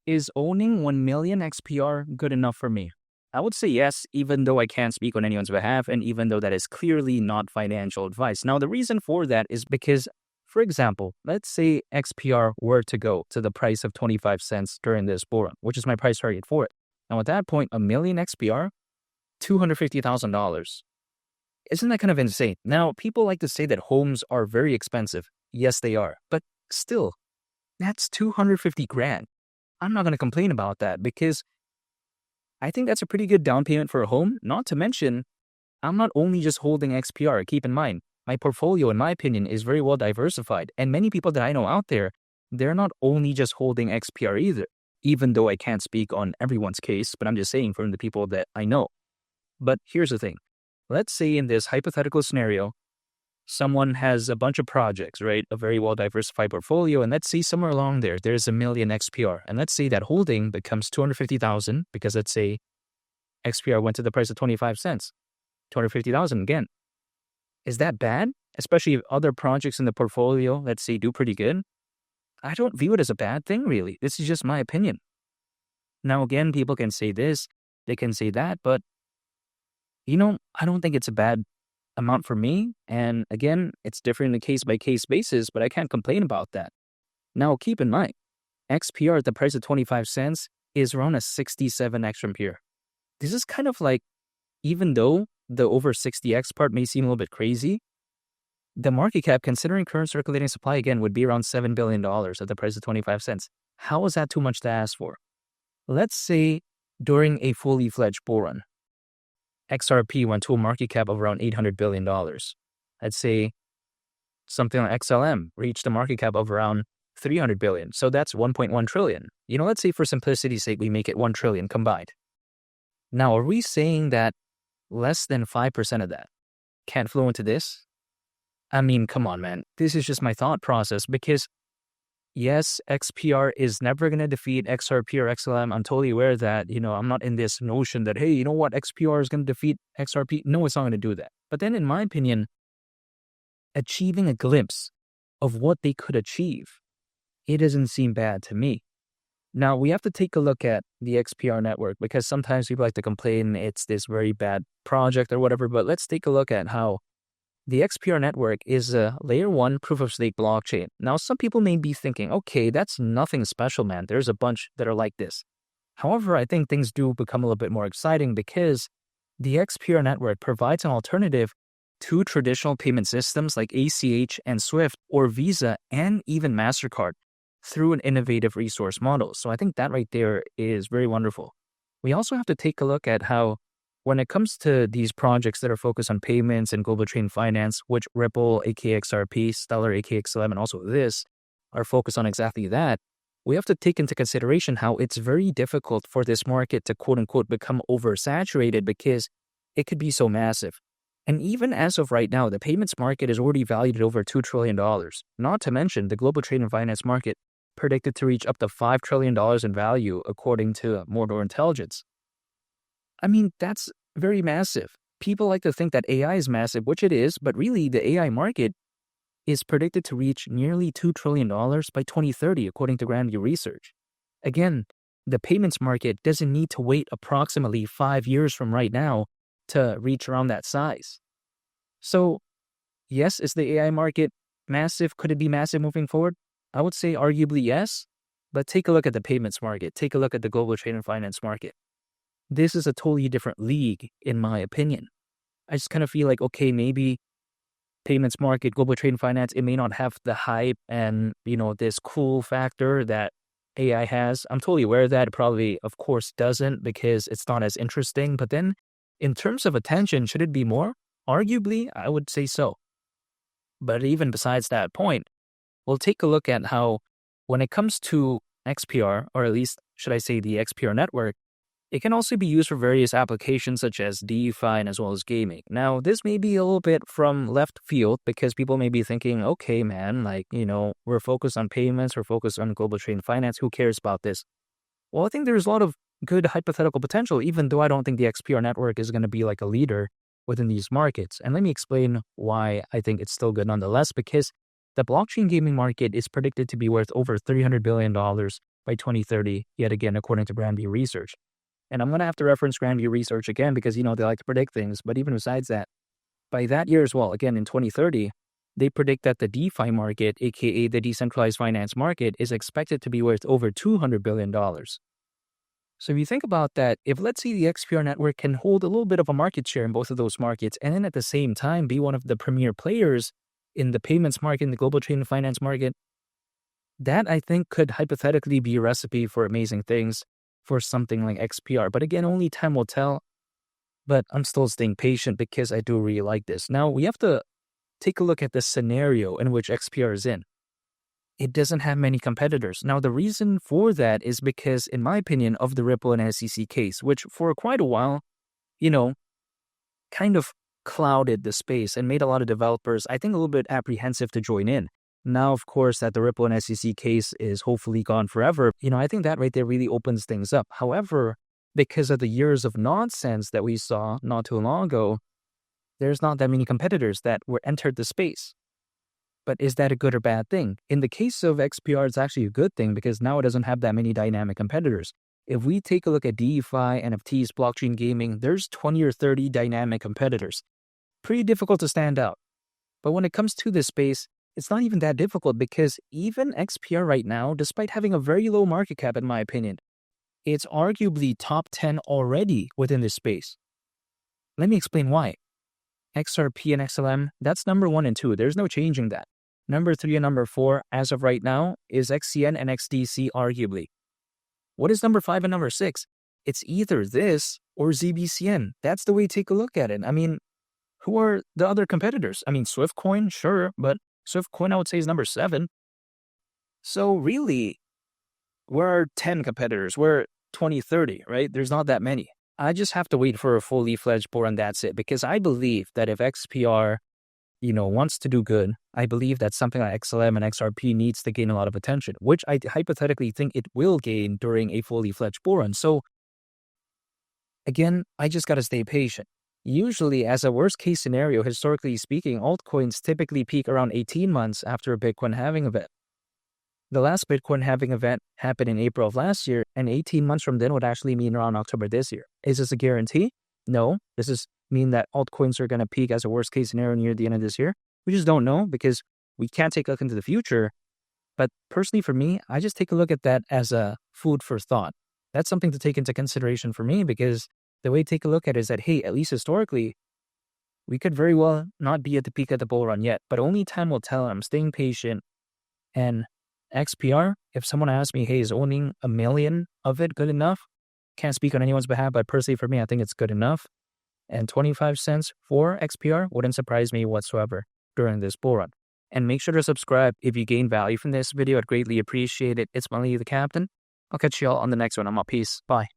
Is owning 1 million XPR good enough for me? I would say yes, even though I can't speak on anyone's behalf, and even though that is clearly not financial advice. Now, the reason for that is because, for example, let's say XPR were to go to the price of 25 cents during this bull run, which is my price target for it. Now, at that point, a million XPR, $250,000. Isn't that kind of insane? Now, people like to say that homes are very expensive. Yes, they are. But still, that's 250 grand. I'm not going to complain about that because I think that's a pretty good down payment for a home. Not to mention, I'm not only just holding XPR. Keep in mind, my portfolio, in my opinion, is very well diversified. And many people that I know out there, they're not only just holding XPR either, even though I can't speak on everyone's case, but I'm just saying from the people that I know. But here's the thing. Let's say in this hypothetical scenario, someone has a bunch of projects, right? A very well diversified portfolio. And let's say somewhere along there, there's a million XPR. And let's say that holding becomes 250,000 because let's say XPR went to the price of 25 cents, 250,000 again. Is that bad? Especially if other projects in the portfolio, let's say, do pretty good. I don't view it as a bad thing, really. This is just my opinion. Now, again, people can say this, they can say that, but I don't think it's a bad amount for me. And again, it's different in a case-by-case basis, but I can't complain about that. Now, keep in mind, XPR at the price of 25 cents is around a 67x from here. This is kind of like, even though the over 60x part may seem a little bit crazy, the market cap, considering current circulating supply, again, would be around $7 billion at the price of 25 cents. How is that too much to ask for? Let's say during a fully fledged bull run, XRP went to a market cap of around $800 billion. Let's say something like XLM reached a market cap of around $300 billion. So that's $1.1 trillion. Let's say for simplicity's sake, we make it $1 trillion combined. Now, are we saying that less than 5% of that can't flow into this? I mean, come on, man. This is just my thought process because yes, XPR is never going to defeat XRP or XLM. I'm totally aware that, I'm not in this notion that, hey, you know what, XPR is going to defeat XRP. No, it's not going to do that. But then in my opinion, achieving a glimpse of what they could achieve, it doesn't seem bad to me. Now, we have to take a look at the XPR network because sometimes people like to complain it's this very bad project or whatever, but let's take a look at how the XPR network is a layer 1 proof-of-stake blockchain. Now, some people may be thinking, okay, that's nothing special, man. There's a bunch that are like this. However, I think things do become a little bit more exciting because the XPR network provides an alternative to traditional payment systems like ACH and SWIFT or Visa and even MasterCard through an innovative resource model. So I think that right there is very wonderful. We also have to take a look at how when it comes to these projects that are focused on payments and global trade finance, which Ripple, aka XRP, Stellar, aka XLM, and also this are focused on exactly that, we have to take into consideration how it's very difficult for this market to quote-unquote become oversaturated because it could be so massive. And even as of right now, the payments market is already valued at over $2 trillion. Not to mention the global trade and finance market predicted to reach up to $5 trillion in value according to Mordor Intelligence. I mean, that's very massive. People like to think that AI is massive, which it is, but really the AI market is predicted to reach nearly $2 trillion by 2030, according to Grandview Research. Again, the payments market doesn't need to wait approximately 5 years from right now to reach around that size. So, yes, is the AI market massive? Could it be massive moving forward? I would say arguably yes, but take a look at the payments market. Take a look at the global trade and finance market. This is a totally different league, in my opinion. I just kind of feel like, okay, maybe payments market, global trade and finance, it may not have the hype and, this cool factor that AI has. I'm totally aware of that. It probably, of course, doesn't because it's not as interesting. But then in terms of attention, should it be more? Arguably, I would say so. But even besides that point, we'll take a look at how when it comes to XPR, or at least should I say the XPR network, it can also be used for various applications such as DeFi and as well as gaming. Now, this may be a little bit from left field because people may be thinking, okay, man, we're focused on payments, we're focused on global trade and finance. Who cares about this? Well, I think there's a lot of good hypothetical potential, even though I don't think the XPR network is going to be like a leader within these markets. And let me explain why I think it's still good nonetheless, because the blockchain gaming market is predicted to be worth over $300 billion by 2030, yet again, according to Grandview Research. And I'm going to have to reference Grandview Research again because, they like to predict things. But even besides that, by that year as well, again, in 2030, they predict that the DeFi market, aka the decentralized finance market, is expected to be worth over $200 billion. So if you think about that, if let's say the XPR network can hold a little bit of a market share in both of those markets, and then at the same time be one of the premier players in the payments market, in the global trade and finance market, that I think could hypothetically be a recipe for amazing things for something like XPR. But again, only time will tell. But I'm still staying patient because I do really like this. Now, we have to take a look at the scenario in which XPR is in. It doesn't have many competitors. Now, the reason for that is because, in my opinion, of the Ripple and SEC case, which for quite a while, kind of clouded the space and made a lot of developers, I think, a little bit apprehensive to join in. Now, of course, that the Ripple and SEC case is hopefully gone forever, I think that right there really opens things up. However, because of the years of nonsense that we saw not too long ago, there's not that many competitors that were entered the space. But is that a good or bad thing? In the case of XPR, it's actually a good thing because now it doesn't have that many dynamic competitors. If we take a look at DeFi, NFTs, blockchain gaming, there's 20 or 30 dynamic competitors. Pretty difficult to stand out. But when it comes to this space, it's not even that difficult because even XPR right now, despite having a very low market cap, in my opinion, it's arguably top 10 already within this space. Let me explain why. XRP and XLM, that's number 1 and 2. There's no changing that. Number 3 and number 4, as of right now, is XCN and XDC arguably. What is number 5 and number 6? It's either this or ZBCN. That's the way to take a look at it. I mean, who are the other competitors? I mean, Swiftcoin, sure, but Swiftcoin I would say is number 7. So really, we're 10 competitors. We're 20, 30, right? There's not that many. I just have to wait for a fully fledged board and that's it. Because I believe that if XPR, wants to do good, I believe that something like XLM and XRP needs to gain a lot of attention, which I hypothetically think it will gain during a fully fledged bull run. So again, I just got to stay patient. Usually, as a worst case scenario, historically speaking, altcoins typically peak around 18 months after a Bitcoin halving event. The last Bitcoin halving event happened in April of last year, and 18 months from then would actually mean around October this year. Is this a guarantee? No. Does this mean that altcoins are going to peak as a worst case scenario near the end of this year? We just don't know because we can't take a look into the future. But personally for me, I just take a look at that as a food for thought. That's something to take into consideration for me because the way to take a look at it is that, hey, at least historically, we could very well not be at the peak of the bull run yet, but only time will tell. I'm staying patient. And XPR, if someone asks me, hey, is owning 1 million of it good enough? Can't speak on anyone's behalf, but personally for me, I think it's good enough. And 25 cents for XPR wouldn't surprise me whatsoever during this bull run. And make sure to subscribe if you gain value from this video. I'd greatly appreciate it. It's Mali the Captain. I'll catch you all on the next one. I'm out. Peace. Bye.